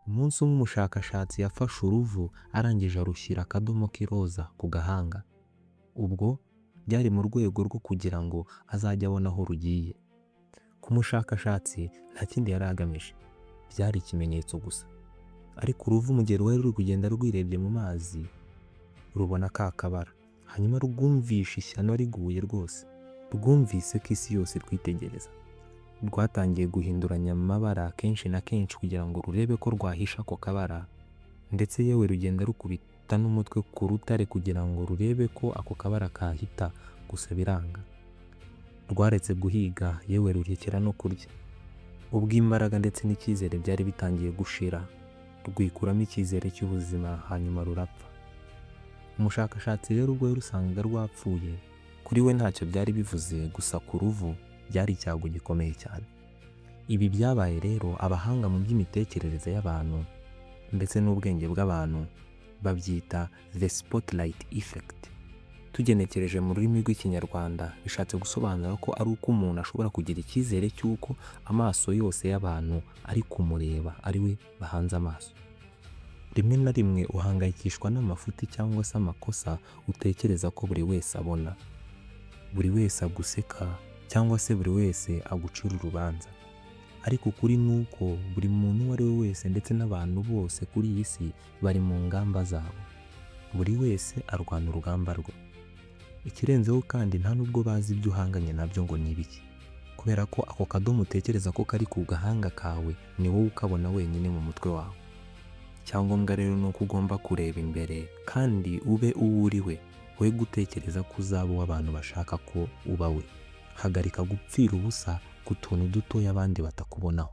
Umunsi umwe umushakashatsi yafashe uruvu arangije arushyira akadomo k'iroza ku gahanga. Ubwo byari mu rwego rwo kugira ngo azajye abona aho rugiye. Ku mushakashatsi nta kindi yari agamije, byari ikimenyetso gusa. Ariko uruvu mu gihe rwari ruri kugenda rwirebye mu mazi, rubona ka kabara, hanyuma rwumvishe ishyano riguye rwose. Rwumvise ko isi yose rwitegereza. Rwatangiye guhinduranya amabara kenshi na kenshi kugira ngo rurebe ko rwahisha ako kabara, ndetse yewe rugenda rukubita n'umutwe ku rutare kugira ngo rurebe ko ako kabara kahita, gusa biranga. Rwaretse guhiga, yewe rurekera no kurya. Ubwo imbaraga ndetse n'icyizere byari bitangiye gushira, rwikuramo icyizere cy'ubuzima hanyuma rurapfa. Umushakashatsi rero ubwo rusangaga rwapfuye, kuri we ntacyo byari bivuze, gusa ku ruvu byari icyago gikomeye cyane. Ibi byabaye rero abahanga mu by'imitekerereze y'abantu ndetse n'ubwenge bw'abantu babyita the spotlight effect. Tugenekereje mu rurimi rw'ikinyarwanda bishatse gusobanura ko ari uko umuntu ashobora kugira icyizere cy'uko amaso yose y'abantu ari kumureba, ari we bahanze amaso. Rimwe na rimwe uhangayikishwa n'amafuti cyangwa se amakosa utekereza ko buri wese abona, buri wese aguseka cyangwa se buri wese agucira urubanza. Ariko ukuri ni uko buri muntu uwo ari we wese ndetse n'abantu bose kuri iyi si bari mu ngamba zabo. Buri wese arwana urugamba rwe. Ikirenzeho kandi nta nubwo bazi ibyo uhanganye nabyo ngo ni ibiki, kubera ko ako kadomo utekereza ko kari ku gahanga kawe ni wowe ukabona wenyine mu mutwe wawe. Icyangombwa rero ni uko ugomba kureba imbere kandi ube uwo uri we, we gutekereza ko uzaba uwo abantu bashaka ko uba we. Hagarika gupfira ubusa ku tuntu dutoya abandi batakubonaho.